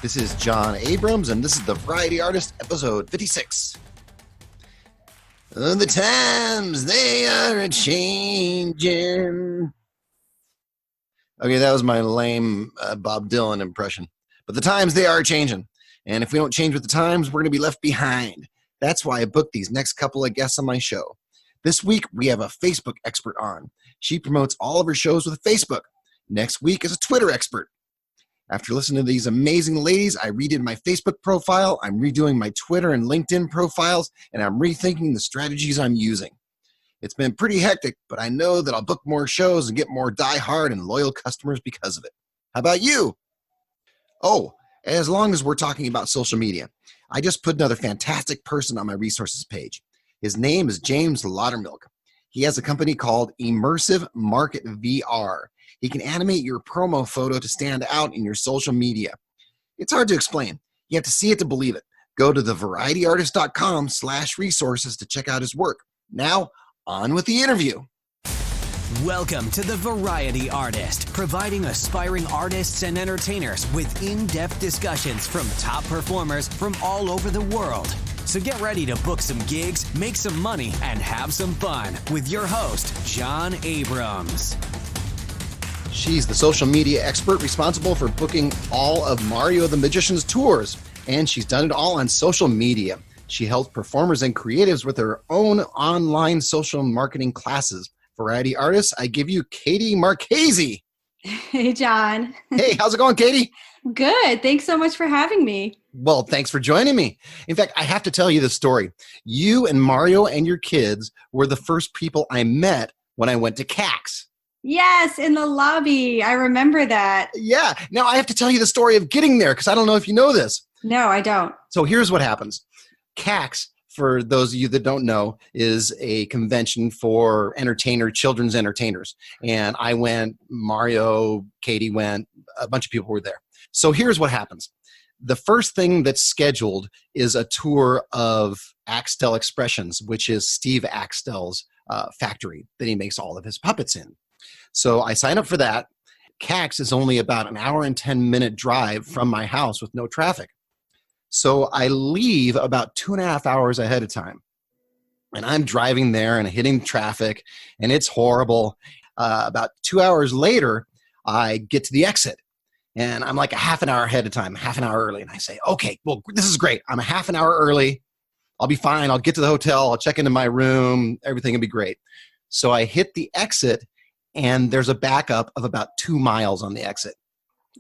This is John Abrams, and this is the Variety Artist, episode 56. The times, they are a-changin'. Okay, that was my lame Bob Dylan impression. But the times, they are changing. And if we don't change with the times, we're going to be left behind. That's why I booked these next couple of guests on my show. This week, we have a Facebook expert on. She promotes all of her shows with Facebook. Next week is a Twitter expert. After listening to these amazing ladies, I redid my Facebook profile, I'm redoing my Twitter and LinkedIn profiles, and I'm rethinking the strategies I'm using. It's been pretty hectic, but I know that I'll book more shows and get more die-hard and loyal customers because of it. How about you? Oh, as long as we're talking about social media, I just put another fantastic person on my resources page. His name is James Laudermilk. He has a company called Immersive Market VR. He can animate your promo photo to stand out in your social media. It's hard to explain. You have to see it to believe it. Go to thevarietyartist.com/resources to check out his work. Now, on with the interview. Welcome to The Variety Artist, providing aspiring artists and entertainers with in-depth discussions from top performers from all over the world. So get ready to book some gigs, make some money, and have some fun with your host, John Abrams. She's the social media expert responsible for booking all of Mario the Magician's tours, and she's done it all on social media. She helps performers and creatives with her own online social marketing classes. Variety artists, I give you Katie Marchese. Hey, John. Hey, how's it going, Katie? Good. Thanks so much for having me. Well, thanks for joining me. In fact, I have to tell you this story. You and Mario and your kids were the first people I met when I went to CAX. Yes, in the lobby. I remember that. Yeah. Now, I have to tell you the story of getting there because I don't know if you know this. No, I don't. So here's what happens. CAX, for those of you that don't know, is a convention for children's entertainers. And I went, Mario, Katie went, a bunch of people were there. So here's what happens. The first thing that's scheduled is a tour of Axtell Expressions, which is Steve Axtell's factory that he makes all of his puppets in. So I sign up for that. CAX is only about an hour and 10-minute drive from my house with no traffic. So I leave about 2.5 hours ahead of time. And I'm driving there and hitting traffic, and it's horrible. About 2 hours later, I get to the exit. And I'm like a half an hour ahead of time, half an hour early. And I say, okay, well, this is great. I'm a half an hour early. I'll be fine. I'll get to the hotel. I'll check into my room. Everything will be great. So I hit the exit, and there's a backup of about 2 miles on the exit.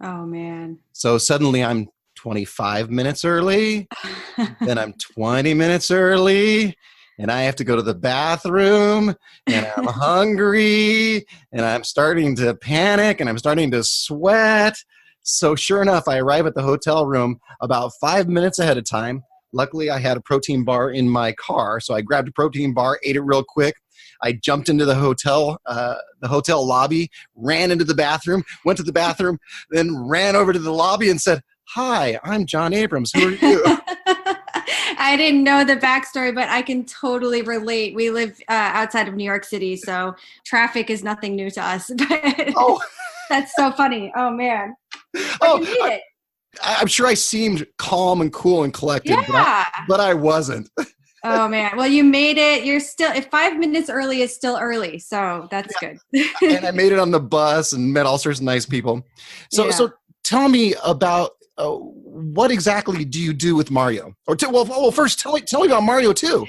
Oh, man. So suddenly I'm 25 minutes early. Then I'm 20 minutes early. And I have to go to the bathroom, and I'm hungry, and I'm starting to panic, and I'm starting to sweat. So sure enough, I arrive at the hotel room about 5 minutes ahead of time. Luckily, I had a protein bar in my car, so I grabbed a protein bar, ate it real quick. I jumped into the hotel lobby, ran into the bathroom, went to the bathroom, then ran over to the lobby and said, "Hi, I'm John Abrams. Who are you?" I didn't know the backstory, but I can totally relate. We live outside of New York City, so traffic is nothing new to us. But Oh. That's so funny. Oh, man. Oh, You made it. I'm sure I seemed calm and cool and collected, Yeah. but I wasn't. Oh, man. Well, you made it. You're still, if 5 minutes early is still early. So that's good. And I made it on the bus and met all sorts of nice people. So, Yeah. so tell me about what exactly do you do with Mario? Well, first tell me about Mario too.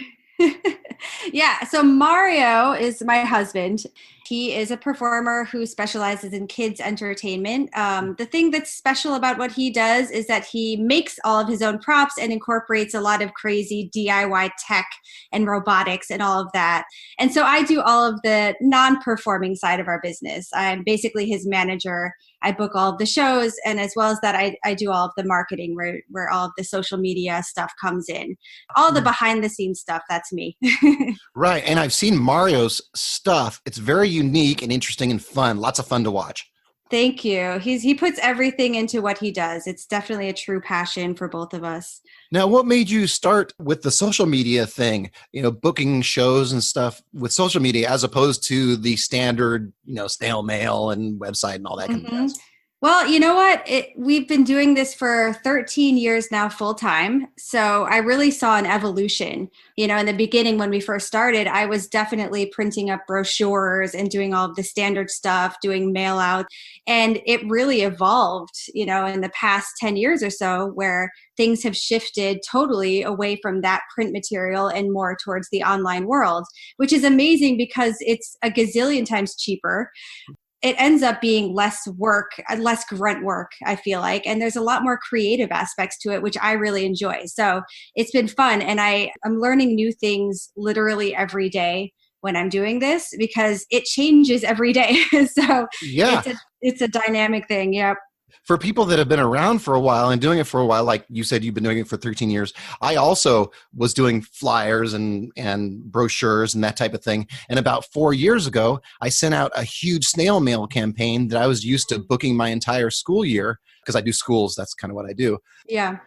Yeah. So Mario is my husband. He is a performer who specializes in kids entertainment. The thing that's special about what he does is that he makes all of his own props and incorporates a lot of crazy DIY tech and robotics and all of that. And so I do all of the non-performing side of our business. I'm basically his manager. I book all of the shows, and as well as that, I do all of the marketing where all of the social media stuff comes in. All the behind the scenes stuff, that's me. Right. And I've seen Mario's stuff. It's very unique and interesting and fun. Lots of fun to watch. Thank you. He puts everything into what he does. It's definitely a true passion for both of us. Now, what made you start with the social media thing, booking shows and stuff with social media as opposed to the standard, snail mail and website and all that kind of stuff? Well, you know what? We've been doing this for 13 years now, full time. So I really saw an evolution. In the beginning, when we first started, I was definitely printing up brochures and doing all of the standard stuff, doing mail out. And it really evolved, in the past 10 years or so, where things have shifted totally away from that print material and more towards the online world, which is amazing because it's a gazillion times cheaper. It ends up being less work, less grunt work, I feel like. And there's a lot more creative aspects to it, which I really enjoy. So it's been fun. And I'm learning new things literally every day when I'm doing this because it changes every day. So Yeah. it's a dynamic thing. Yep. For people that have been around for a while and doing it for a while, like you said, you've been doing it for 13 years. I also was doing flyers and brochures and that type of thing. And about 4 years ago, I sent out a huge snail mail campaign that I was used to booking my entire school year because I do schools. That's kind of what I do. Yeah.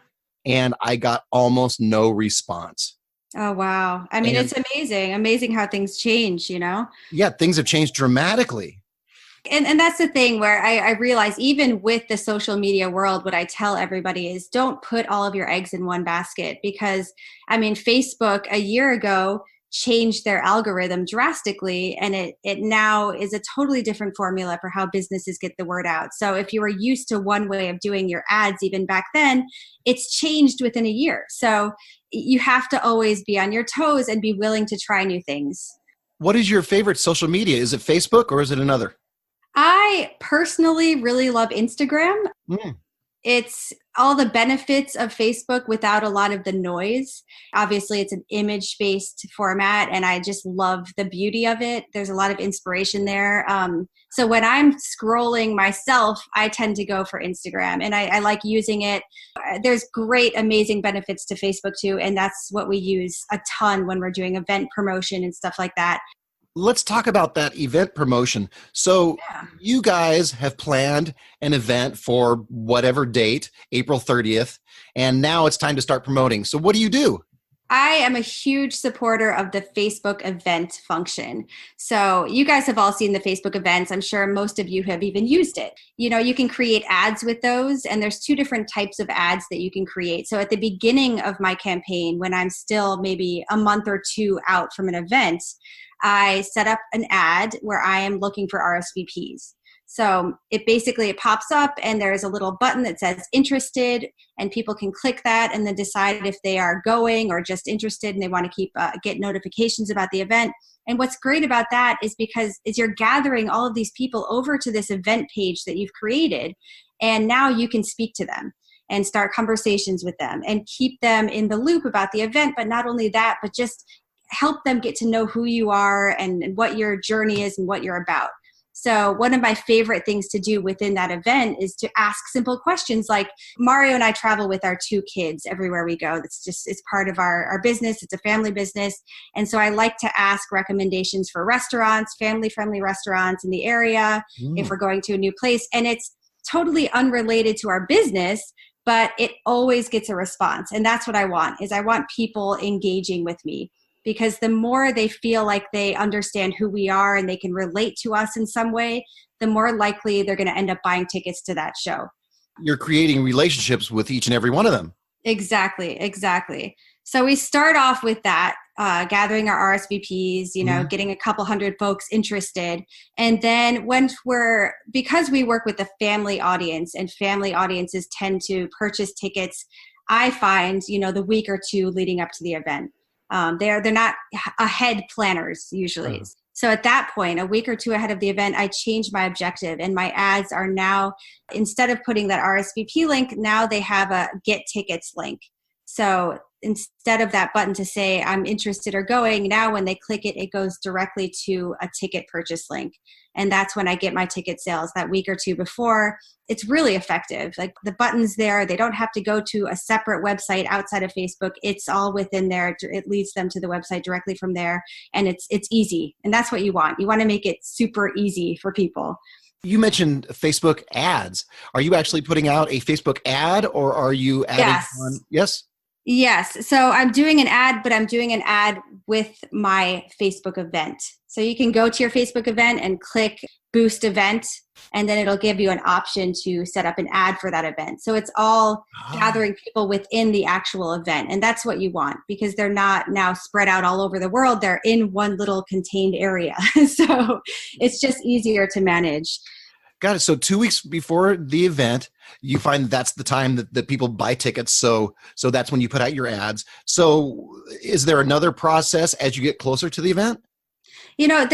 And I got almost no response. Oh, wow. I mean, it's amazing how things change, Yeah, things have changed dramatically. And that's the thing where I realize even with the social media world, what I tell everybody is don't put all of your eggs in one basket because, I mean, Facebook a year ago changed their algorithm drastically and it now is a totally different formula for how businesses get the word out. So if you were used to one way of doing your ads even back then, it's changed within a year. So you have to always be on your toes and be willing to try new things. What is your favorite social media? Is it Facebook or is it another? I personally really love Instagram. It's all the benefits of Facebook without a lot of the noise. Obviously, it's an image-based format, and I just love the beauty of it. There's a lot of inspiration there. So when I'm scrolling myself, I tend to go for Instagram, and I like using it. There's great, amazing benefits to Facebook, too, and that's what we use a ton when we're doing event promotion and stuff like that. Let's talk about that event promotion. So you guys have planned an event for whatever date, April 30th, and now it's time to start promoting. So what do you do? I am a huge supporter of the Facebook event function. So you guys have all seen the Facebook events. I'm sure most of you have even used it. You can create ads with those, and there's two different types of ads that you can create. So at the beginning of my campaign, when I'm still maybe a month or two out from an event, I set up an ad where I am looking for RSVPs. So it pops up and there's a little button that says interested, and people can click that and then decide if they are going or just interested and they want to get notifications about the event. And what's great about that is because you're gathering all of these people over to this event page that you've created, and now you can speak to them and start conversations with them and keep them in the loop about the event. But not only that, but just help them get to know who you are and what your journey is and what you're about. So one of my favorite things to do within that event is to ask simple questions like, Mario and I travel with our 2 kids everywhere we go. It's part of our business. It's a family business. And so I like to ask recommendations for restaurants, family-friendly restaurants in the area, if we're going to a new place. And it's totally unrelated to our business, but it always gets a response. And that's what I want people engaging with me. Because the more they feel like they understand who we are and they can relate to us in some way, the more likely they're going to end up buying tickets to that show. You're creating relationships with each and every one of them. Exactly. So we start off with that, gathering our RSVPs, getting a couple hundred folks interested. And then because we work with a family audience and family audiences tend to purchase tickets, I find, the week or two leading up to the event. They're not ahead planners usually. So at that point, a week or two ahead of the event, I change my objective, and my ads are now, instead of putting that RSVP link, now they have a get tickets link. So instead of that button to say I'm interested or going, now when they click it, it goes directly to a ticket purchase link. And that's when I get my ticket sales that week or two before. It's really effective. Like the buttons there, they don't have to go to a separate website outside of Facebook. It's all within there. It leads them to the website directly from there. And it's easy. And that's what you want. You want to make it super easy for people. You mentioned Facebook ads. Are you actually putting out a Facebook ad or are you adding one? Yes. Yes. So I'm doing an ad, but I'm doing an ad with my Facebook event. So you can go to your Facebook event and click boost event, and then it'll give you an option to set up an ad for that event. So it's all gathering people within the actual event. And that's what you want, because they're not now spread out all over the world. They're in one little contained area. So it's just easier to manage. Got it. So 2 weeks before the event, you find that's the time that people buy tickets. So that's when you put out your ads. So is there another process as you get closer to the event? So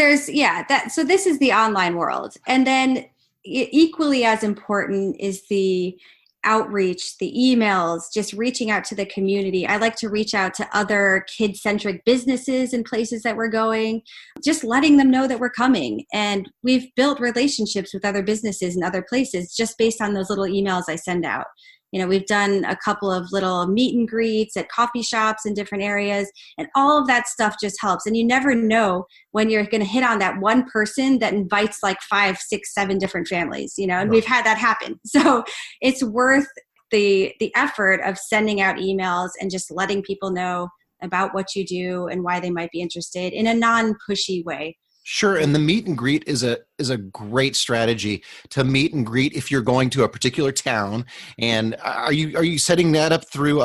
this is the online world. And then equally as important is the outreach, the emails, just reaching out to the community. I like to reach out to other kid-centric businesses and places that we're going, just letting them know that we're coming. And we've built relationships with other businesses and other places just based on those little emails I send out. We've done a couple of little meet and greets at coffee shops in different areas, and all of that stuff just helps. And you never know when you're going to hit on that one person that invites like 5, 6, 7 different families, and right. We've had that happen. So it's worth the effort of sending out emails and just letting people know about what you do and why they might be interested in a non-pushy way. Sure, and the meet and greet is a great strategy to meet and greet if you're going to a particular town. And are you setting that up through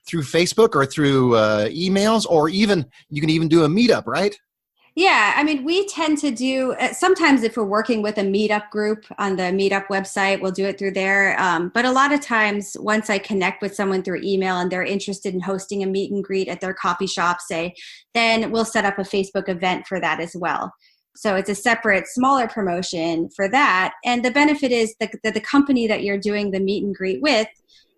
Facebook or through emails, or even you can even do a meetup, right? Yeah, I mean, we tend to do, sometimes if we're working with a meetup group on the meetup website, we'll do it through there. But a lot of times, once I connect with someone through email and they're interested in hosting a meet and greet at their coffee shop, say, then we'll set up a Facebook event for that as well. So it's a separate, smaller promotion for that. And the benefit is that the company that you're doing the meet and greet with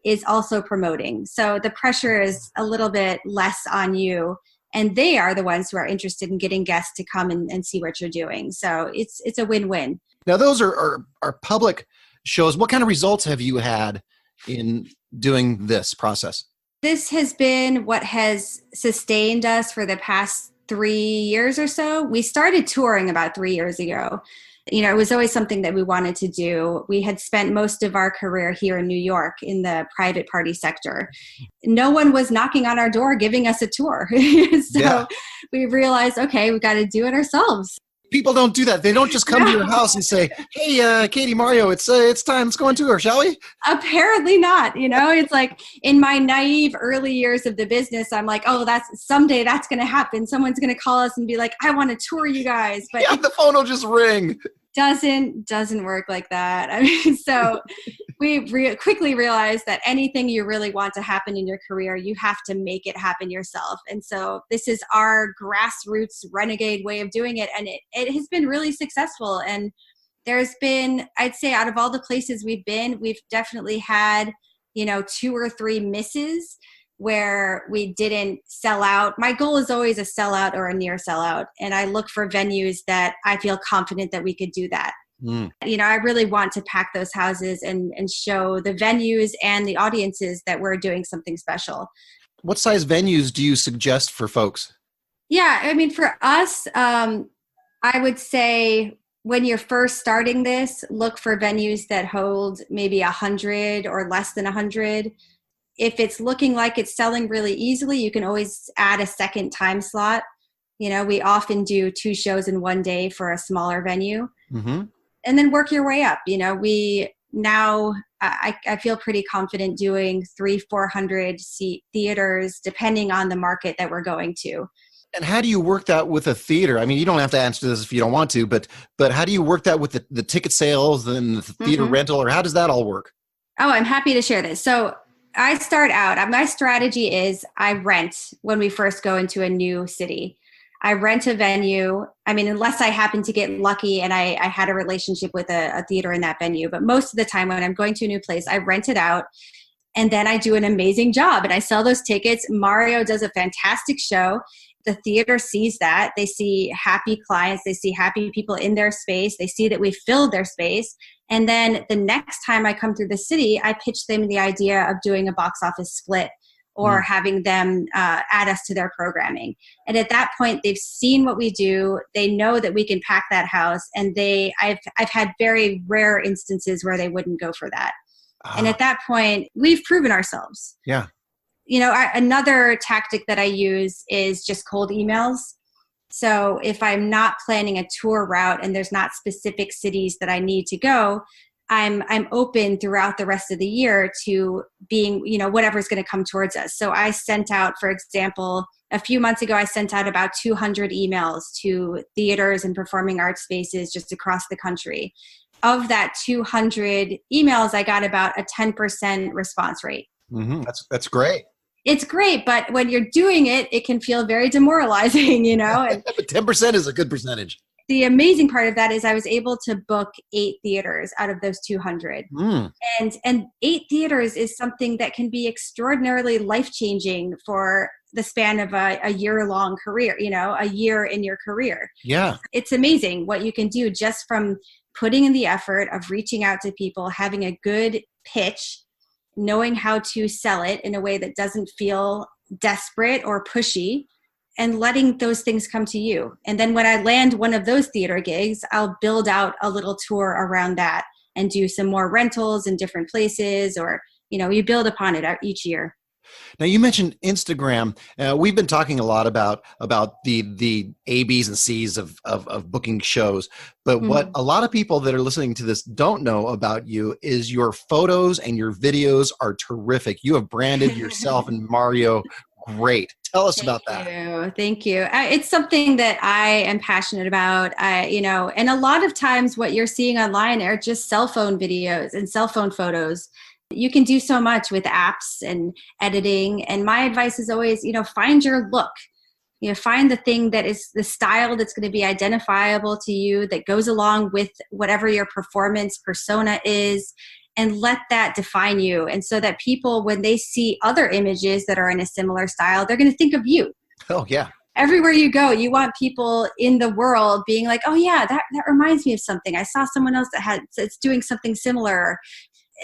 is also promoting. So the pressure is a little bit less on you. And they are the ones who are interested in getting guests to come and see what you're doing. So it's a win-win. Now, those are public shows. What kind of results have you had in doing this process? This has been what has sustained us for the past 3 years or so. We started touring about 3 years ago. It was always something that we wanted to do. We had spent most of our career here in New York in the private party sector. No one was knocking on our door giving us a tour. We realized, okay, we got to do it ourselves. People don't do that. They don't just come to your house and say, hey, Katie, Mario, it's time. Let's go on tour, shall we? Apparently not. It's like in my naive early years of the business, I'm like, oh, someday that's going to happen. Someone's going to call us and be like, I want to tour you guys. But yeah, the phone will just ring. Doesn't work like that. I mean, so we quickly realized that anything you really want to happen in your career, you have to make it happen yourself. And so this is our grassroots renegade way of doing it. And it has been really successful. And there's been, I'd say out of all the places we've been, we've definitely had, 2 or 3 misses where we didn't sell out. My goal is always a sellout or a near sellout. And I look for venues that I feel confident that we could do that. I really want to pack those houses and show the venues and the audiences that we're doing something special. What size venues do you suggest for folks? Yeah, I mean, for us, I would say when you're first starting this, look for venues that hold maybe 100 or less than 100. If it's looking like it's selling really easily, you can always add a second time slot. We often do 2 shows in one day for a smaller venue. Mm-hmm. And then work your way up. I feel pretty confident doing 300-400 seat theaters, depending on the market that we're going to. And how do you work that with a theater? I mean, you don't have to answer this if you don't want to, but how do you work that with the ticket sales and the theater mm-hmm. rental, or how does that all work? Oh, I'm happy to share this. So I start out, my strategy is I rent when we first go into a new city. I rent a venue. I mean, unless I happen to get lucky and I had a relationship with a theater in that venue. But most of the time when I'm going to a new place, I rent it out and then I do an amazing job and I sell those tickets. Mario does a fantastic show. The theater sees that. They see happy clients. They see happy people in their space. They see that we filled their space. And then the next time I come through the city, I pitch them the idea of doing a box office split or having them add us to their programming. And at that point, they've seen what we do. They know that we can pack that house. And I've had very rare instances where they wouldn't go for that. And at that point, we've proven ourselves. Yeah. Another tactic that I use is just cold emails. So if I'm not planning a tour route and there's not specific cities that I need to go, I'm open throughout the rest of the year to being, whatever's going to come towards us. So I sent out, for example, a few months ago, I sent out about 200 emails to theaters and performing arts spaces just across the country. Of that 200 emails, I got about a 10% response rate. Mm-hmm. That's great. It's great, but when you're doing it, it can feel very demoralizing, And But 10% is a good percentage. The amazing part of that is I was able to book 8 theaters out of those 200. And 8 theaters is something that can be extraordinarily life-changing for the span of a year-long career, a year in your career. Yeah. It's amazing what you can do just from putting in the effort of reaching out to people, having a good pitch, knowing how to sell it in a way that doesn't feel desperate or pushy, and letting those things come to you. And then when I land one of those theater gigs, I'll build out a little tour around that and do some more rentals in different places, or, you build upon it each year. Now, you mentioned Instagram. We've been talking a lot about the A, B's, and C's of booking shows. But what a lot of people that are listening to this don't know about you is your photos and your videos are terrific. You have branded yourself and Mario great. Tell us about that. Thank you. It's something that I am passionate about. And a lot of times what you're seeing online are just cell phone videos and cell phone photos. You can do so much with apps and editing. And my advice is always, find your look. Find the thing that is the style that's going to be identifiable to you, that goes along with whatever your performance persona is, and let that define you. And so that people, when they see other images that are in a similar style, they're going to think of you. Oh, yeah. Everywhere you go, you want people in the world being like, oh yeah, that reminds me of something. I saw someone else that's doing something similar.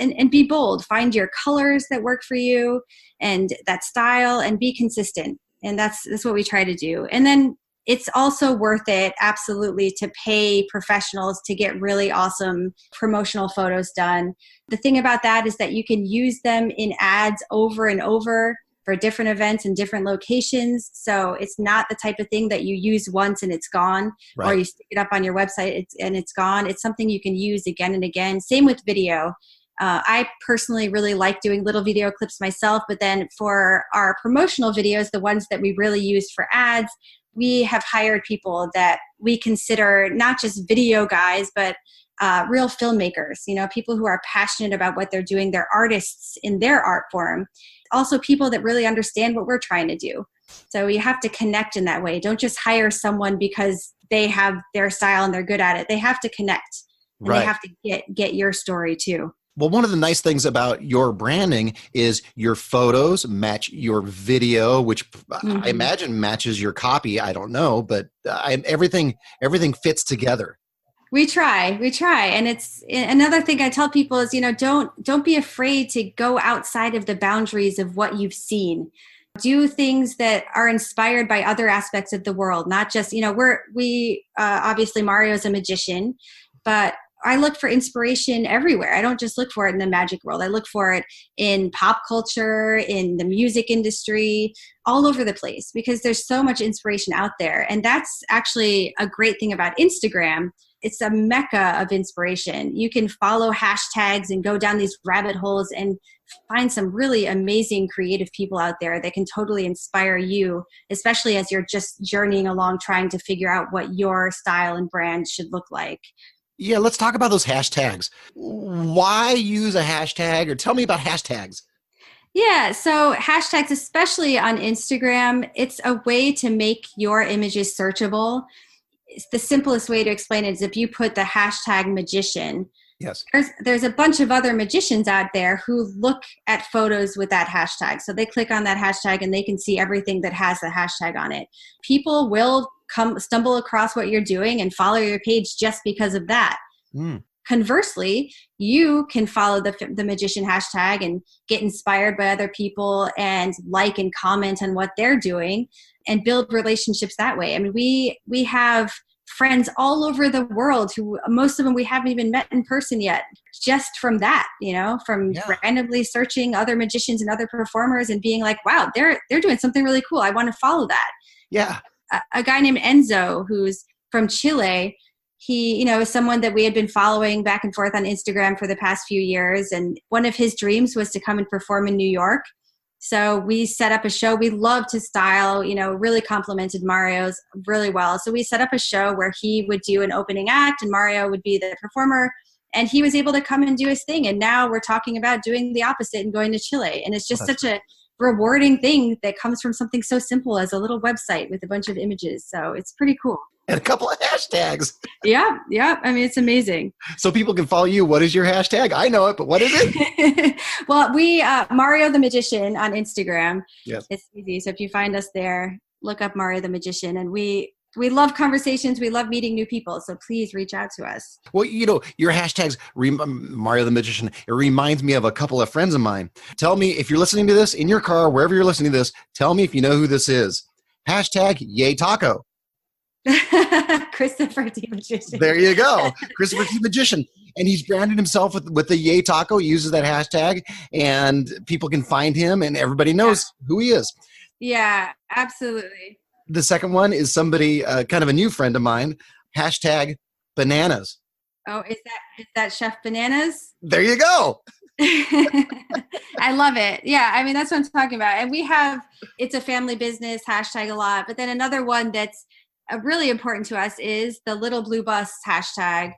And be bold. Find your colors that work for you and that style, and be consistent. And that's what we try to do. And then it's also worth it, absolutely, to pay professionals to get really awesome promotional photos done. The thing about that is that you can use them in ads over and over for different events and different locations. So it's not the type of thing that you use once and it's gone, right, or you stick it up on your website and it's gone. It's something you can use again and again. Same with video. I personally really like doing little video clips myself, but then for our promotional videos, the ones that we really use for ads, we have hired people that we consider not just video guys, but real filmmakers, people who are passionate about what they're doing. They're artists in their art form. Also people that really understand what we're trying to do. So you have to connect in that way. Don't just hire someone because they have their style and they're good at it. They have to connect, and right, they have to get your story too. Well, one of the nice things about your branding is your photos match your video, which I imagine matches your copy. I don't know, but everything fits together. We try. And it's another thing I tell people is, don't be afraid to go outside of the boundaries of what you've seen. Do things that are inspired by other aspects of the world, not just, obviously Mario's a magician, but I look for inspiration everywhere. I don't just look for it in the magic world. I look for it in pop culture, in the music industry, all over the place, because there's so much inspiration out there. And that's actually a great thing about Instagram. It's a mecca of inspiration. You can follow hashtags and go down these rabbit holes and find some really amazing creative people out there that can totally inspire you, especially as you're just journeying along trying to figure out what your style and brand should look like. Yeah, let's talk about those hashtags. Why use a hashtag, or tell me about hashtags? Yeah, so hashtags, especially on Instagram, it's a way to make your images searchable. It's the simplest way to explain it is if you put the hashtag magician. Yes. There's a bunch of other magicians out there who look at photos with that hashtag. So they click on that hashtag and they can see everything that has the hashtag on it. People will stumble across what you're doing and follow your page just because of that. Conversely, you can follow the magician hashtag and get inspired by other people and like and comment on what they're doing and build relationships that way. I mean, we have friends all over the world who most of them we haven't even met in person yet, just from that, from randomly searching other magicians and other performers and being like, wow, they're doing something really cool. I want to follow that. Yeah. A guy named Enzo, who's from Chile, he, is someone that we had been following back and forth on Instagram for the past few years. And one of his dreams was to come and perform in New York. So we set up a show. We loved his style, really complimented Mario's really well. So we set up a show where he would do an opening act and Mario would be the performer. And he was able to come and do his thing. And now we're talking about doing the opposite and going to Chile. And it's just such a rewarding thing that comes from something so simple as a little website with a bunch of images. So it's pretty cool. And a couple of hashtags. Yeah. I mean, it's amazing. So people can follow you. What is your hashtag? I know it, but what is it? Well, we, Mario the Magician on Instagram. Yes. It's easy. So if you find us there, look up Mario the Magician. And we love conversations. We love meeting new people. So please reach out to us. Well, your hashtags, Mario the Magician, it reminds me of a couple of friends of mine. Tell me, if you're listening to this in your car, wherever you're listening to this, tell me if you know who this is. Hashtag Yay Taco. Christopher T. Magician. There you go. Christopher T. Magician. And he's branded himself with the Yay Taco. He uses that hashtag and people can find him and everybody knows who he is. Yeah, absolutely. The second one is somebody, kind of a new friend of mine, hashtag bananas. Oh, is that Chef Bananas? There you go. I love it. Yeah, I mean, that's what I'm talking about. And it's a family business hashtag a lot. But then another one that's really important to us is the Little Blue Bus hashtag.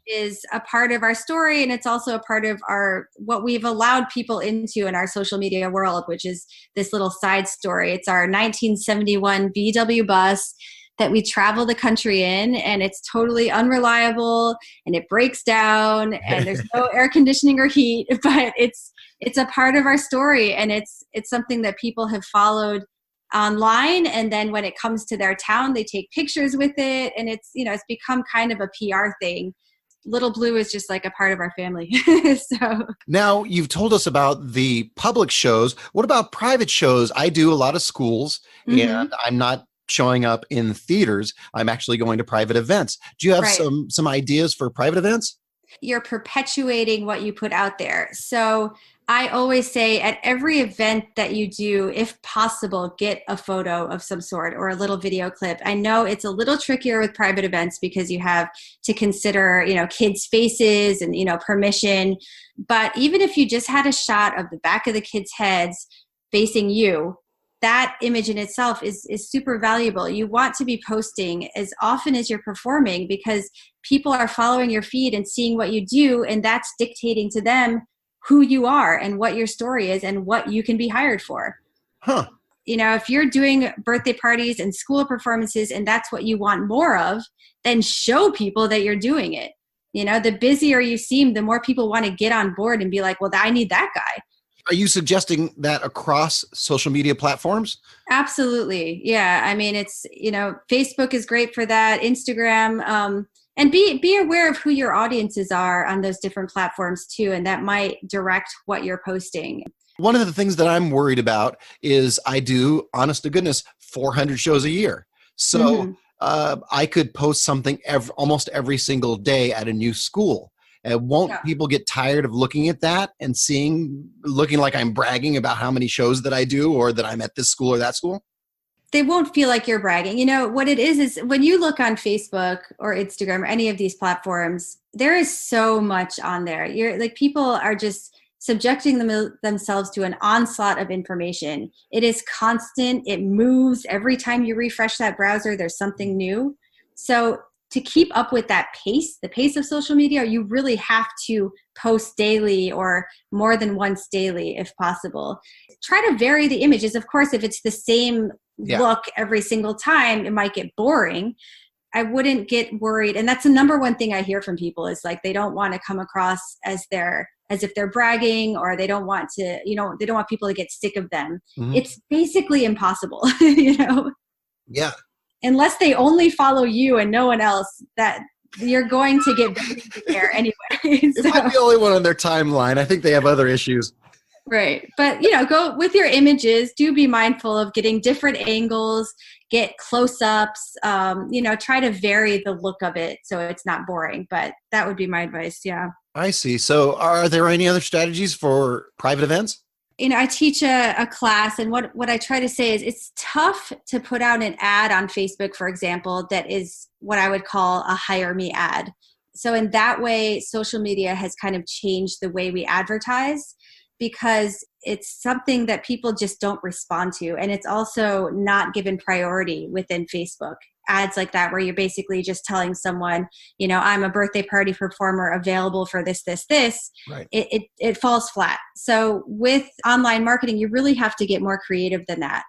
Is a part of our story, and it's also a part of what we've allowed people into in our social media world, which is this little side story. It's our 1971 VW bus that we travel the country in, and it's totally unreliable and it breaks down and there's no air conditioning or heat, but it's a part of our story, and it's something that people have followed online, and then when it comes to their town, they take pictures with it, and it's become kind of a PR thing. Little Blue is just like a part of our family. So now you've told us about the public shows. What about private shows? I do a lot of schools, and I'm not showing up in theaters. I'm actually going to private events. Do you have some ideas for private events? You're perpetuating what you put out there. So I always say at every event that you do, if possible, get a photo of some sort or a little video clip. I know it's a little trickier with private events because you have to consider, kids' faces and, permission. But even if you just had a shot of the back of the kids' heads facing you, that image in itself is super valuable. You want to be posting as often as you're performing because people are following your feed and seeing what you do, and that's dictating to them who you are and what your story is and what you can be hired for. Huh. If you're doing birthday parties and school performances and that's what you want more of, then show people that you're doing it. The busier you seem, the more people want to get on board and be like, well, I need that guy. Are you suggesting that across social media platforms? Absolutely. Yeah. I mean, it's, Facebook is great for that. Instagram, and be aware of who your audiences are on those different platforms too. And that might direct what you're posting. One of the things that I'm worried about is I do, honest to goodness, 400 shows a year. So I could post something almost every single day at a new school. Won't people get tired of looking at that and looking like I'm bragging about how many shows that I do or that I'm at this school or that school? They won't feel like you're bragging. What it is when you look on Facebook or Instagram or any of these platforms, there is so much on there. People are just subjecting themselves to an onslaught of information. It is constant. It moves. Every time you refresh that browser, there's something new. So to keep up with that pace, the pace of social media, you really have to post daily or more than once daily if possible. Try to vary the images. Of course, if it's the same look every single time, it might get boring. I wouldn't get worried. And that's the number one thing I hear from people is like they don't want to come across as if they're bragging, or they don't want to, they don't want people to get sick of them. It's basically impossible, Yeah. Unless they only follow you and no one else, that you're going to get there anyway. If I'm the only one on their timeline, I think they have other issues. Right. But, go with your images, do be mindful of getting different angles, get close-ups, try to vary the look of it so it's not boring. But that would be my advice. Yeah. I see. So are there any other strategies for private events? I teach a class, and what I try to say is it's tough to put out an ad on Facebook, for example, that is what I would call a hire me ad. So in that way, social media has kind of changed the way we advertise because it's something that people just don't respond to. And it's also not given priority within Facebook. Ads like that, where you're basically just telling someone, I'm a birthday party performer available for this, Right. it falls flat. So with online marketing, you really have to get more creative than that.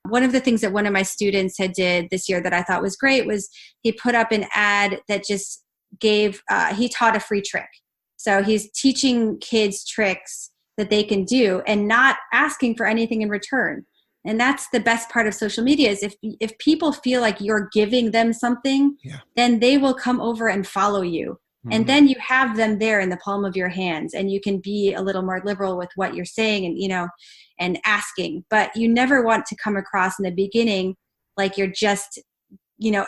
One of the things that one of my students had did this year that I thought was great was he put up an ad that just he taught a free trick. So he's teaching kids tricks that they can do and not asking for anything in return. And that's the best part of social media is if people feel like you're giving them something, then they will come over and follow you. Mm-hmm. And then you have them there in the palm of your hands, and you can be a little more liberal with what you're saying and asking. But you never want to come across in the beginning like you're just,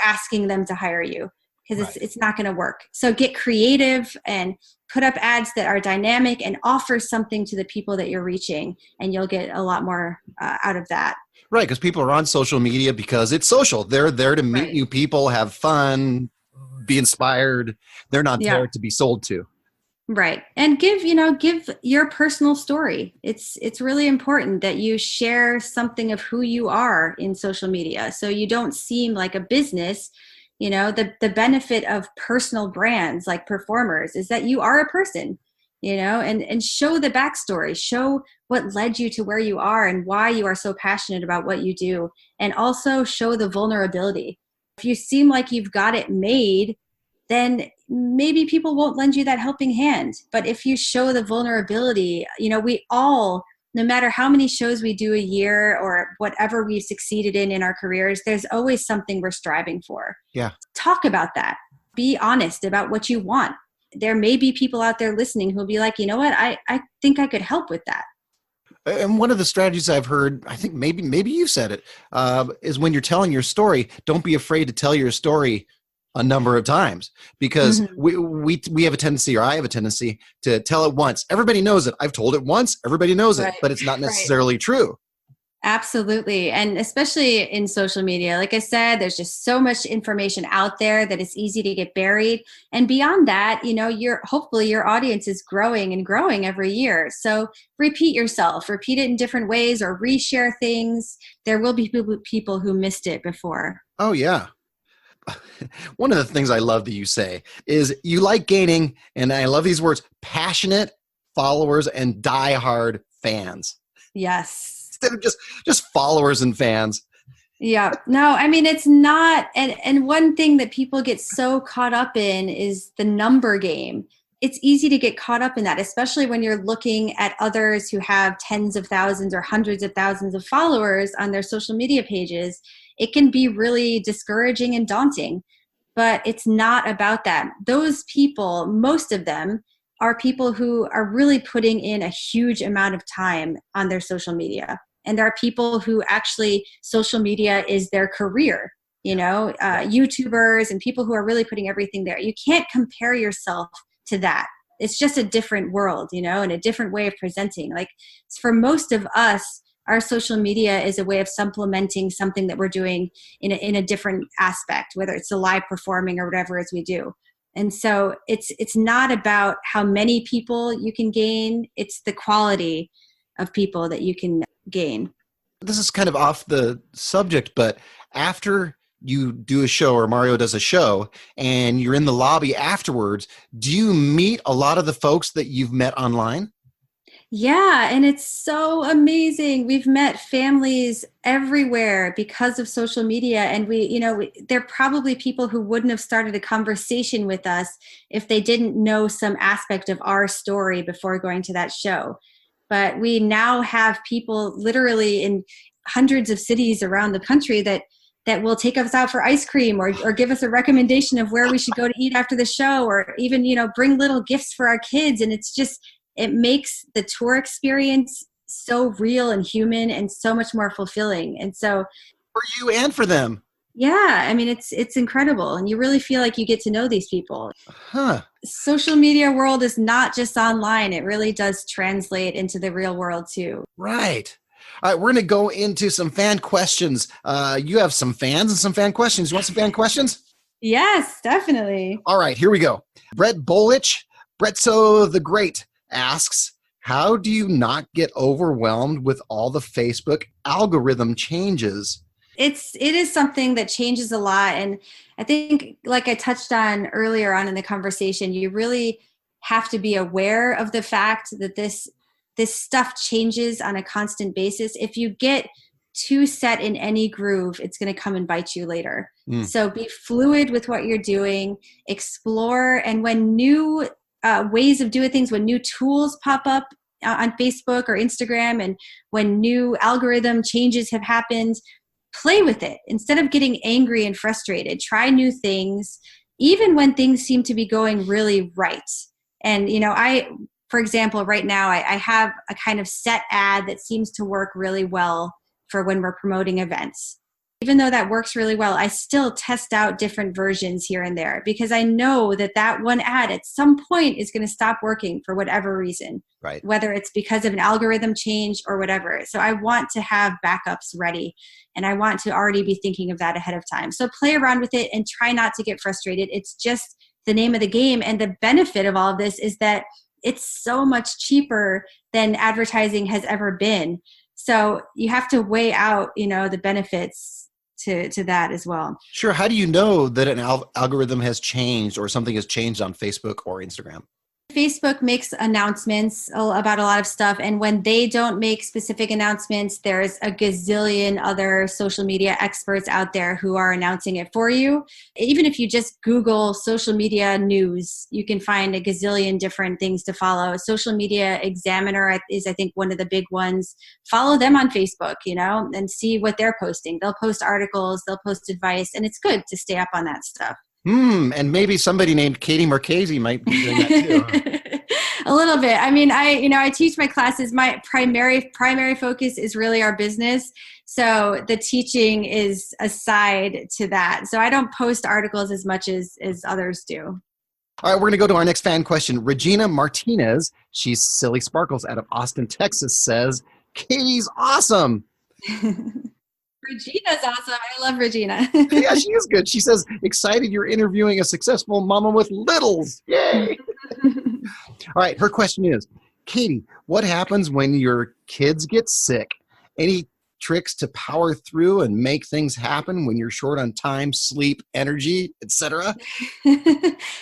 asking them to hire you, because it's not going to work. So get creative and put up ads that are dynamic and offer something to the people that you're reaching, and you'll get a lot more out of that. Right, because people are on social media because it's social. They're there to meet new people, have fun, be inspired. They're not there to be sold to. Right. And give your personal story. It's really important that you share something of who you are in social media, so you don't seem like a business. The benefit of personal brands like performers is that you are a person, and show the backstory, show what led you to where you are and why you are so passionate about what you do. And also show the vulnerability. If you seem like you've got it made, then maybe people won't lend you that helping hand. But if you show the vulnerability, we all, no matter how many shows we do a year or whatever we've succeeded in our careers, there's always something we're striving for. Yeah. Talk about that. Be honest about what you want. There may be people out there listening who'll be like, you know what, I think I could help with that. And one of the strategies I've heard, I think maybe you said it, is when you're telling your story, don't be afraid to tell your story a number of times, because we have a tendency, or I have a tendency, to tell it once. Everybody knows it. I've told it once. Everybody knows it, but it's not necessarily true. Absolutely. And especially in social media, like I said, there's just so much information out there that it's easy to get buried. And beyond that, hopefully your audience is growing and growing every year. So repeat yourself, repeat it in different ways, or reshare things. There will be people who missed it before. Oh, yeah. One of the things I love that you say is you like gaining, and I love these words, passionate followers and diehard fans. Yes. Instead of just followers and fans. Yeah. No, I mean, it's not. And one thing that people get so caught up in is the number game. It's easy to get caught up in that, especially when you're looking at others who have tens of thousands or hundreds of thousands of followers on their social media pages. It can be really discouraging and daunting, but it's not about that. Those people, most of them, are people who are really putting in a huge amount of time on their social media. And there are people who actually social media is their career, YouTubers and people who are really putting everything there. You can't compare yourself to that. It's just a different world, and a different way of presenting. Like for most of us, our social media is a way of supplementing something that we're doing in a different aspect, whether it's the live performing or whatever it is we do. And so it's not about how many people you can gain. It's the quality of people that you can gain. This is kind of off the subject, but after you do a show, or Mario does a show, and you're in the lobby afterwards, do you meet a lot of the folks that you've met online? Yeah, and it's so amazing. We've met families everywhere because of social media, and they're probably people who wouldn't have started a conversation with us if they didn't know some aspect of our story before going to that show. But we now have people literally in hundreds of cities around the country that will take us out for ice cream, or give us a recommendation of where we should go to eat after the show, or even, bring little gifts for our kids. And it makes the tour experience so real and human and so much more fulfilling. And so For you and for them. yeah, I mean, it's incredible. And you really feel like you get to know these people. Huh. Social media world is not just online. It really does translate into the real world too. Right. All right, we're going to go into some fan questions. You have some fans and some fan questions. You want some fan questions? Yes, definitely. All right, here we go. Brett Bolich, Bretso the Great asks, how do you not get overwhelmed with all the Facebook algorithm changes? It is something that changes a lot. And I think, like I touched on earlier on in the conversation, you really have to be aware of the fact that this stuff changes on a constant basis. If you get too set in any groove, it's going to come and bite you later. So be fluid with what you're doing, explore. And when new ways of doing things, when new tools pop up on Facebook or Instagram, and when new algorithm changes have happened, play with it. Instead of getting angry and frustrated, try new things, even when things seem to be going really right. And, for example, right now I have a kind of set ad that seems to work really well for when we're promoting events. Even though that works really well, I still test out different versions here and there because I know that one ad at some point is going to stop working for whatever reason, right? Whether it's because of an algorithm change or whatever. So I want to have backups ready, and I want to already be thinking of that ahead of time. So play around with it and try not to get frustrated. It's just the name of the game. And the benefit of all of this is that it's so much cheaper than advertising has ever been. So you have to weigh out, the benefits to that as well. Sure. How do you know that an algorithm has changed or something has changed on Facebook or Instagram? Facebook makes announcements about a lot of stuff. And when they don't make specific announcements, there's a gazillion other social media experts out there who are announcing it for you. Even if you just Google social media news, you can find a gazillion different things to follow. Social Media Examiner is, I think, one of the big ones. Follow them on Facebook, and see what they're posting. They'll post articles, they'll post advice, and it's good to stay up on that stuff. And maybe somebody named Katie Marchese might be doing that too. A little bit. I mean, I teach my classes. My primary focus is really our business. So the teaching is aside to that. So I don't post articles as much as others do. All right, we're going to go to our next fan question. Regina Martinez, she's Silly Sparkles out of Austin, Texas, says, Katie's awesome. Regina's awesome. I love Regina. Yeah, she is good. She says, excited you're interviewing a successful mama with littles. Yay. All right, her question is, Katie, what happens when your kids get sick? Any tricks to power through and make things happen when you're short on time, sleep, energy, etc.?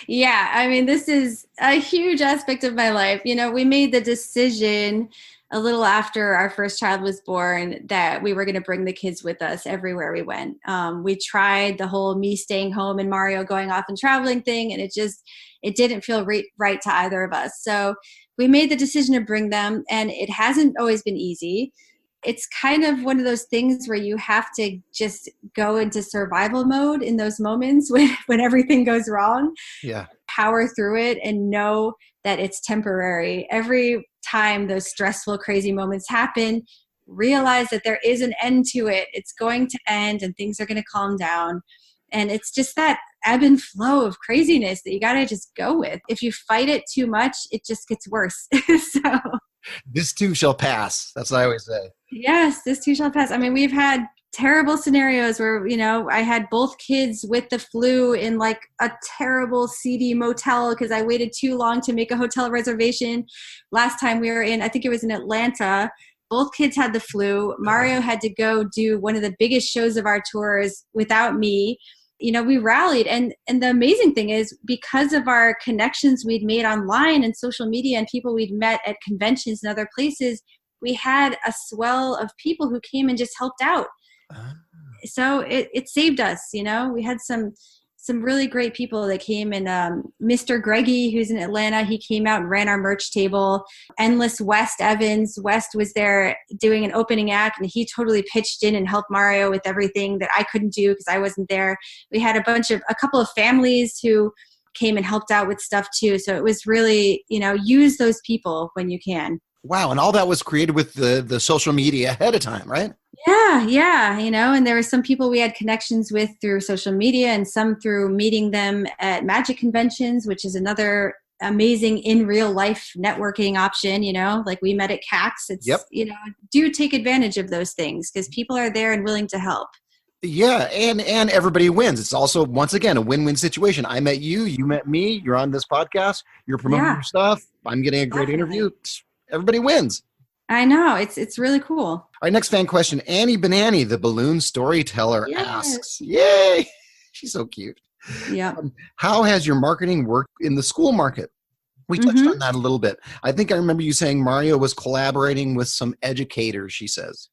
Yeah, I mean, this is a huge aspect of my life. We made the decision a little after our first child was born that we were going to bring the kids with us everywhere we went. We tried the whole me staying home and Mario going off and traveling thing, and it didn't feel right to either of us. So we made the decision to bring them, and it hasn't always been easy. It's kind of one of those things where you have to just go into survival mode in those moments when everything goes wrong. Yeah. Power through it and know that it's temporary. Every time those stressful, crazy moments happen, realize that there is an end to it. It's going to end and things are going to calm down. And it's just that ebb and flow of craziness that you got to just go with. If you fight it too much, it just gets worse. So this too shall pass. That's what I always say. Yes, this too shall pass. I mean, we've had terrible scenarios where, I had both kids with the flu in like a terrible seedy motel because I waited too long to make a hotel reservation. Last time we were I think it was in Atlanta, both kids had the flu. Mario had to go do one of the biggest shows of our tours without me. We rallied. And the amazing thing is, because of our connections we'd made online and social media and people we'd met at conventions and other places, we had a swell of people who came and just helped out. So it saved us. We had some really great people that came, and Mr. Greggy, who's in Atlanta, he came out and ran our merch table. Endless West Evans. West was there doing an opening act, and he totally pitched in and helped Mario with everything that I couldn't do because I wasn't there. We had a couple of families who came and helped out with stuff too. So it was really, use those people when you can. Wow. And all that was created with the social media ahead of time, right? Yeah, and there were some people we had connections with through social media and some through meeting them at magic conventions, which is another amazing in real life networking option, like we met at CAX. Yep. It's, do take advantage of those things because people are there and willing to help. Yeah, and everybody wins. It's also, once again, a win-win situation. I met you, you met me, you're on this podcast, you're promoting your stuff, I'm getting a great interview. Everybody wins. I know. It's really cool. All right, next fan question. Annie Banani, the balloon storyteller, asks, yay, she's so cute. Yeah. How has your marketing worked in the school market? We touched on that a little bit. I think I remember you saying Mario was collaborating with some educators, she says.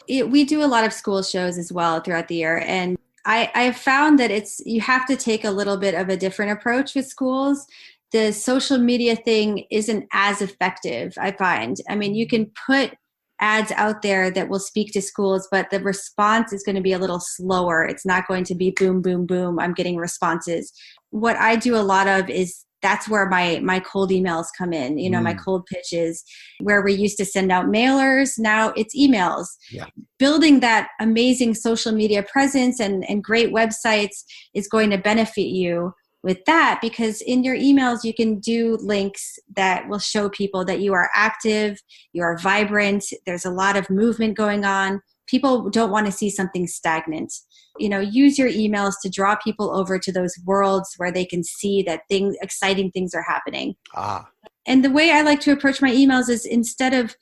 We do a lot of school shows as well throughout the year. And I have found that you have to take a little bit of a different approach with schools. The social media thing isn't as effective, I find. I mean, you can put ads out there that will speak to schools, but the response is going to be a little slower. It's not going to be boom, boom, boom, I'm getting responses. What I do a lot of is that's where my cold emails come in, my cold pitches, where we used to send out mailers. Now it's emails. Yeah. Building that amazing social media presence and great websites is going to benefit you with that, because in your emails, you can do links that will show people that you are active, you are vibrant, there's a lot of movement going on. People don't want to see something stagnant. Use your emails to draw people over to those worlds where they can see that exciting things are happening. And the way I like to approach my emails is instead of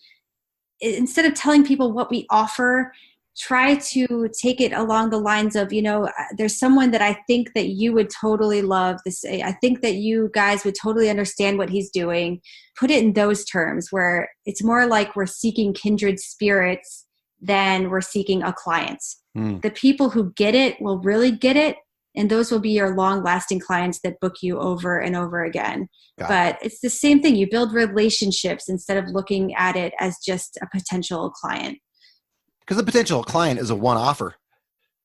telling people what we offer, try to take it along the lines of, there's someone that I think that you would totally love this. I think that you guys would totally understand what he's doing. Put it in those terms where it's more like we're seeking kindred spirits than we're seeking a client. The people who get it will really get it. And those will be your long lasting clients that book you over and over again. But it's the same thing. You build relationships instead of looking at it as just a potential client. Because the potential client is a one offer.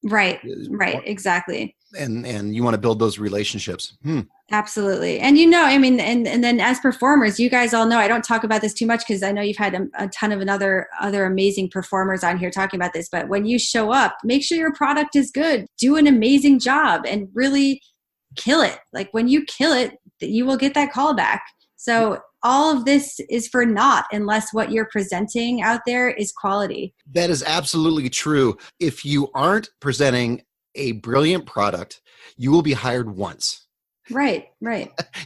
Right, exactly. And you want to build those relationships. Absolutely. And and then as performers, you guys all know, I don't talk about this too much because I know you've had a ton of other amazing performers on here talking about this, but when you show up, make sure your product is good, do an amazing job and really kill it. Like when you kill it, you will get that call back. So all of this is for naught unless what you're presenting out there is quality. That is absolutely true. If you aren't presenting a brilliant product, you will be hired once. Right.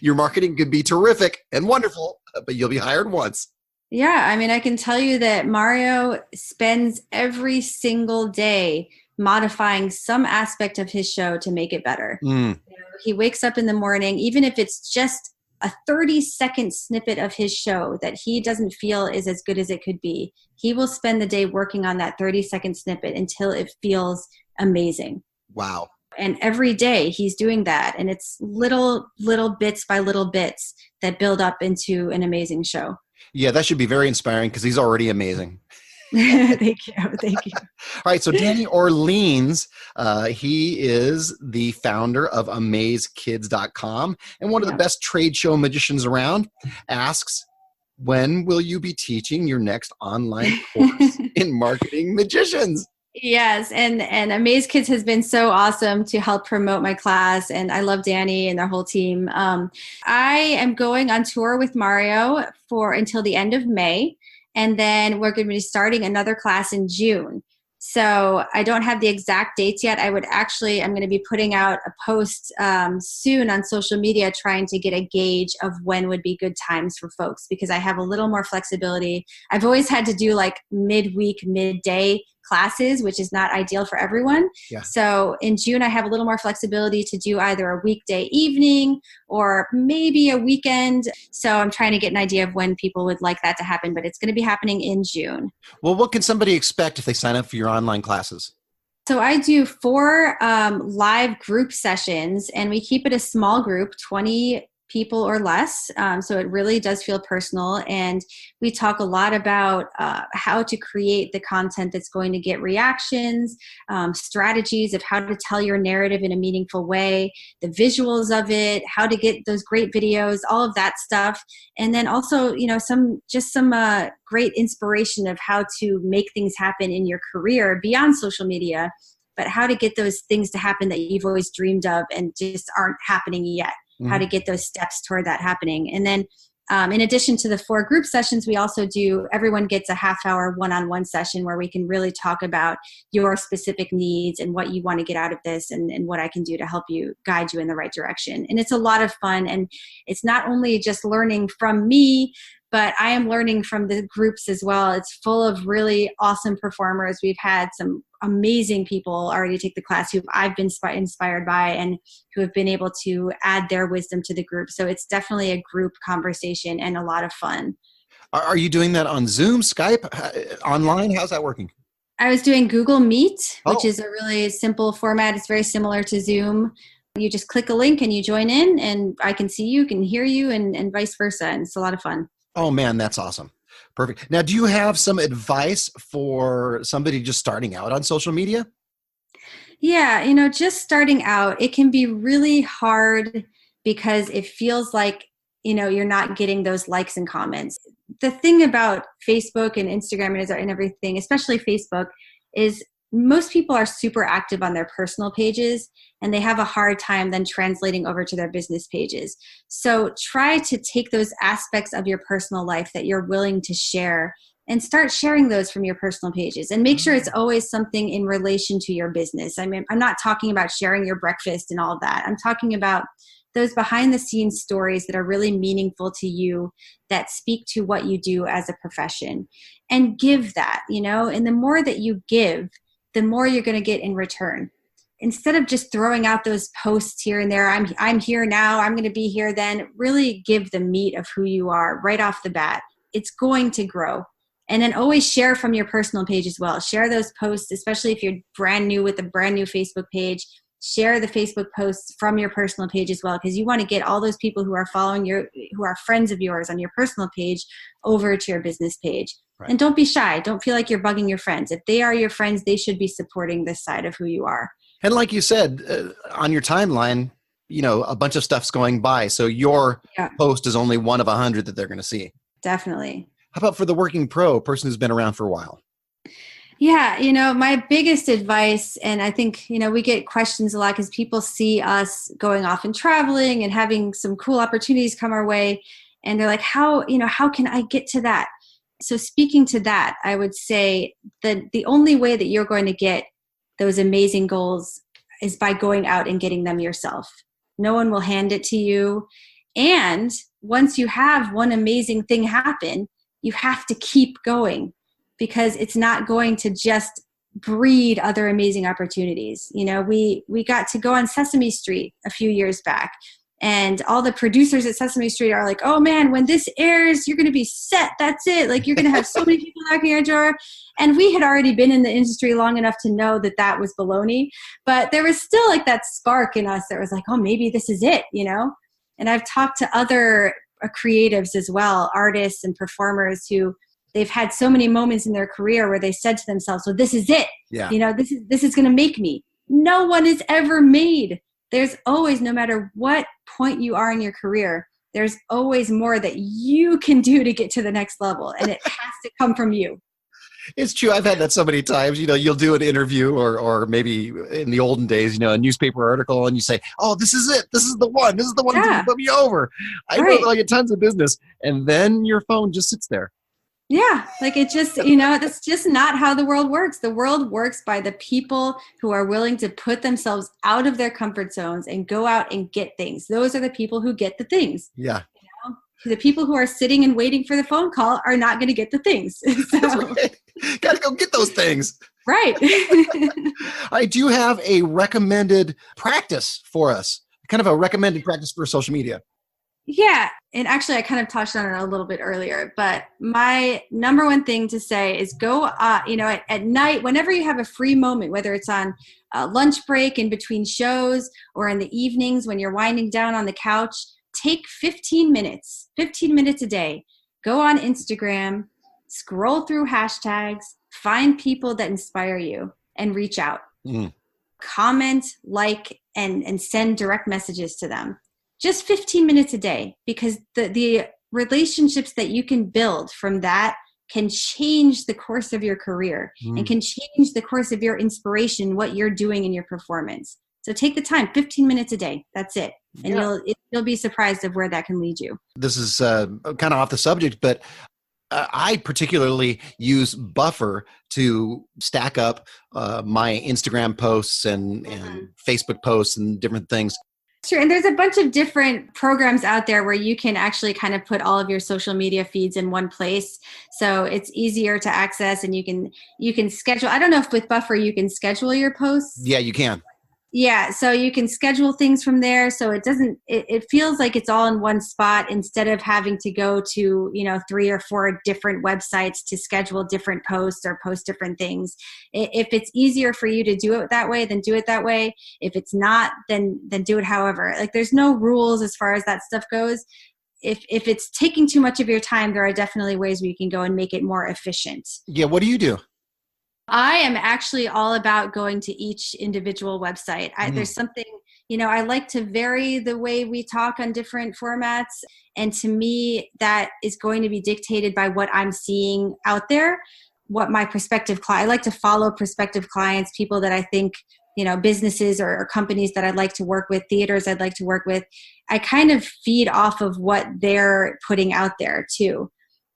Your marketing could be terrific and wonderful, but you'll be hired once. Yeah. I mean, I can tell you that Mario spends every single day modifying some aspect of his show to make it better. He wakes up in the morning, even if it's just a 30-second snippet of his show that he doesn't feel is as good as it could be. He will spend the day working on that 30-second snippet until it feels amazing. Wow. And every day he's doing that. And it's little bits by little bits that build up into an amazing show. Yeah, that should be very inspiring because he's already amazing. Thank you. All right, so Danny Orleans, he is the founder of AmazeKids.com and one of the best trade show magicians around, asks, when will you be teaching your next online course in marketing magicians? Yes, and Amaze Kids has been so awesome to help promote my class, and I love Danny and their whole team. I am going on tour with Mario until the end of May, and then we're going to be starting another class in June. So I don't have the exact dates yet. I'm going to be putting out a post soon on social media trying to get a gauge of when would be good times for folks because I have a little more flexibility. I've always had to do like midweek, midday classes, which is not ideal for everyone. Yeah. So in June, I have a little more flexibility to do either a weekday evening or maybe a weekend. So I'm trying to get an idea of when people would like that to happen, but it's going to be happening in June. Well, what can somebody expect if they sign up for your online classes? So I do 4 live group sessions, and we keep it a small group, 20 people or less. So it really does feel personal. And we talk a lot about how to create the content that's going to get reactions, strategies of how to tell your narrative in a meaningful way, the visuals of it, how to get those great videos, all of that stuff. And then also, some great inspiration of how to make things happen in your career beyond social media, but how to get those things to happen that you've always dreamed of and just aren't happening yet. How to get those steps toward that happening. And then in addition to the 4 group sessions, we also do, everyone gets a half-hour one-on-one session where we can really talk about your specific needs and what you want to get out of this and what I can do to help you, guide you in the right direction. And it's a lot of fun. And it's not only just learning from me, but I am learning from the groups as well. It's full of really awesome performers. We've had some amazing people already take the class who I've been inspired by and who have been able to add their wisdom to the group. So it's definitely a group conversation and a lot of fun. Are you doing that on Zoom, Skype, online? How's that working? I was doing Google Meet, which is a really simple format. It's very similar to Zoom. You just click a link and you join in, and I can see you, can hear you, and vice versa. And it's a lot of fun. Oh, man, that's awesome. Perfect. Now, do you have some advice for somebody just starting out on social media? Yeah, just starting out, it can be really hard because it feels like, you're not getting those likes and comments. The thing about Facebook and Instagram and everything, especially Facebook, is most people are super active on their personal pages, and they have a hard time then translating over to their business pages. So try to take those aspects of your personal life that you're willing to share and start sharing those from your personal pages, and make sure it's always something in relation to your business. I mean, I'm not talking about sharing your breakfast and all that. I'm talking about those behind the scenes stories that are really meaningful to you, that speak to what you do as a profession, and give that, and the more that you give, the more you're going to get in return. Instead of just throwing out those posts here and there, I'm here now, I'm going to be here then, really give the meat of who you are right off the bat. It's going to grow. And then always share from your personal page as well. Share those posts, especially if you're brand new with a brand new Facebook page. Share the Facebook posts from your personal page as well, because you want to get all those people who are following who are friends of yours on your personal page over to your business page. Right. And don't be shy. Don't feel like you're bugging your friends. If they are your friends, they should be supporting this side of who you are. And like you said, on your timeline, a bunch of stuff's going by. So your post is only one of 100 that they're going to see. Definitely. How about for the working pro, person who's been around for a while? Yeah, my biggest advice, and I think, we get questions a lot because people see us going off and traveling and having some cool opportunities come our way. And they're like, how can I get to that? So speaking to that, I would say that the only way that you're going to get those amazing goals is by going out and getting them yourself. No one will hand it to you. And once you have one amazing thing happen, you have to keep going, because it's not going to just breed other amazing opportunities. We got to go on Sesame Street a few years back, and all the producers at Sesame Street are like, oh man, when this airs, you're going to be set. That's it. Like, you're going to have so many people knocking on your door. And we had already been in the industry long enough to know that that was baloney. But there was still like that spark in us that was like, oh, maybe this is it, And I've talked to other creatives as well, artists and performers who they've had so many moments in their career where they said to themselves, well, this is it. Yeah. This is going to make me. No one is ever made. There's always, no matter what point you are in your career, there's always more that you can do to get to the next level. And it has to come from you. It's true. I've had that so many times. You'll do an interview or maybe in the olden days, a newspaper article, and you say, oh, this is it. This is the one. This is the one to put me over. I know I get tons of business. And then your phone just sits there. Yeah, like it just, that's just not how the world works. The world works by the people who are willing to put themselves out of their comfort zones and go out and get things. Those are the people who get the things. Yeah. The people who are sitting and waiting for the phone call are not going to get the things. That's right. Got to go get those things. Right. I do have a recommended practice for us, kind of a recommended practice for social media. Yeah. And actually, I kind of touched on it a little bit earlier, but my number one thing to say is go, at night, whenever you have a free moment, whether it's on a lunch break in between shows or in the evenings when you're winding down on the couch, take 15 minutes a day, go on Instagram, scroll through hashtags, find people that inspire you and reach out. Comment, like, and send direct messages to them. Just 15 minutes a day, because the relationships that you can build from that can change the course of your career and can change the course of your inspiration, what you're doing in your performance. So take the time, 15 minutes a day. That's it. And you'll be surprised of where that can lead you. This is kind of off the subject, but I particularly use Buffer to stack up my Instagram posts and Facebook posts and different things. Sure. And there's a bunch of different programs out there where you can actually kind of put all of your social media feeds in one place. So it's easier to access, and you can schedule. I don't know if with Buffer you can schedule your posts. Yeah, you can. Yeah, so you can schedule things from there. So it feels like it's all in one spot instead of having to go to, 3 or 4 different websites to schedule different posts or post different things. If it's easier for you to do it that way, then do it that way. If it's not, then do it however. Like, there's no rules as far as that stuff goes. If it's taking too much of your time, there are definitely ways where you can go and make it more efficient. Yeah, what do you do? I am actually all about going to each individual website. There's something, I like to vary the way we talk on different formats. And to me, that is going to be dictated by what I'm seeing out there, what my prospective client, I like to follow prospective clients, people that I think, businesses or companies that I'd like to work with, theaters I'd like to work with. I kind of feed off of what they're putting out there too.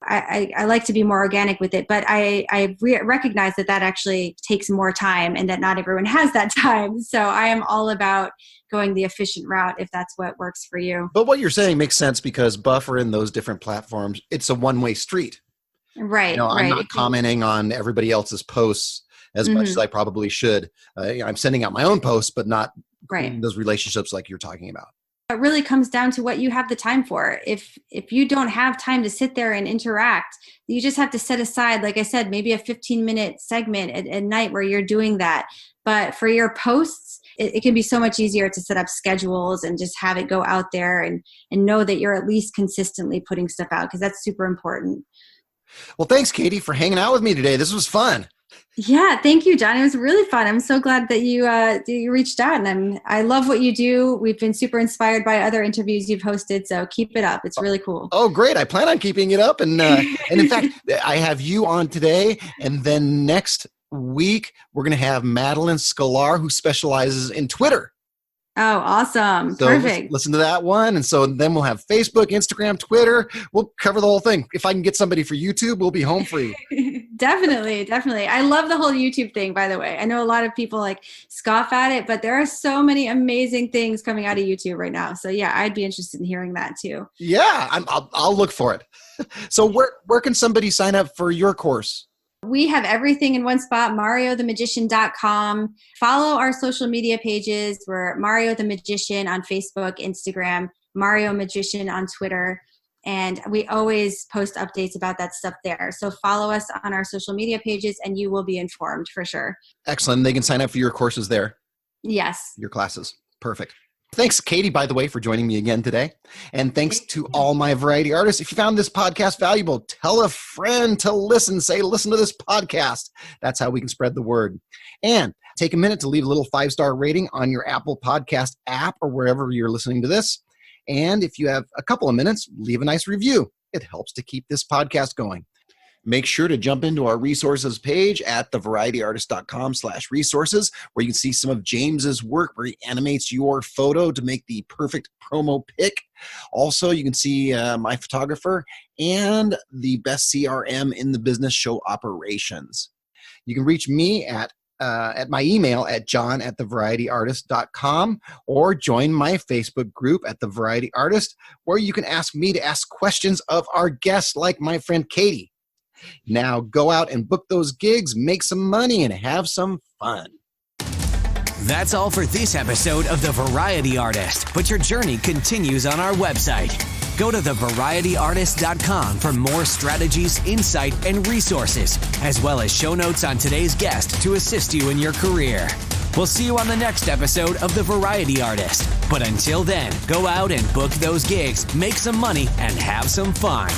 I like to be more organic with it, but I recognize that actually takes more time and that not everyone has that time. So I am all about going the efficient route if that's what works for you. But what you're saying makes sense, because Buffer in those different platforms, it's a one-way street. Right. I'm not commenting on everybody else's posts as much as I probably should. I'm sending out my own posts, but not those relationships like you're talking about. It really comes down to what you have the time for. If you don't have time to sit there and interact, you just have to set aside, like I said, maybe a 15-minute segment at night where you're doing that. But for your posts, it can be so much easier to set up schedules and just have it go out there and know that you're at least consistently putting stuff out, because that's super important. Well, thanks, Katie, for hanging out with me today. This was fun. Yeah, thank you, John. It was really fun. I'm so glad that you reached out, and I love what you do. We've been super inspired by other interviews you've hosted, so keep it up. It's really cool. Oh, great. I plan on keeping it up. And in fact, I have you on today, and then next week, we're going to have Madeline Scalar, who specializes in Twitter. Oh, awesome. So perfect. Listen to that one. And so then we'll have Facebook, Instagram, Twitter. We'll cover the whole thing. If I can get somebody for YouTube, we'll be home free. Definitely. I love the whole YouTube thing, by the way. I know a lot of people scoff at it, but there are so many amazing things coming out of YouTube right now. So yeah, I'd be interested in hearing that too. Yeah, I'll look for it. So where can somebody sign up for your course? We have everything in one spot, mariothemagician.com. Follow our social media pages. We're Mario the Magician on Facebook, Instagram, Mario Magician on Twitter. And we always post updates about that stuff there. So follow us on our social media pages and you will be informed for sure. Excellent. They can sign up for your courses there. Yes. Your classes. Perfect. Thanks, Katie, by the way, for joining me again today. And thanks to all my variety artists. If you found this podcast valuable, tell a friend to listen. Say, listen to this podcast. That's how we can spread the word. And take a minute to leave a little 5-star rating on your Apple Podcast app or wherever you're listening to this. And if you have a couple of minutes, leave a nice review. It helps to keep this podcast going. Make sure to jump into our resources page at thevarietyartist.com/resources, where you can see some of James's work where he animates your photo to make the perfect promo pic. Also, you can see my photographer and the best CRM in the business, Show Operations. You can reach me at my email at john@thevarietyartist.com, or join my Facebook group at The Variety Artist, where you can ask me to ask questions of our guests like my friend Katie. Now go out and book those gigs, make some money, and have some fun. That's all for this episode of The Variety Artist, but your journey continues on our website. Go to thevarietyartist.com for more strategies, insight, and resources, as well as show notes on today's guest to assist you in your career. We'll see you on the next episode of The Variety Artist. But until then, go out and book those gigs, make some money, and have some fun.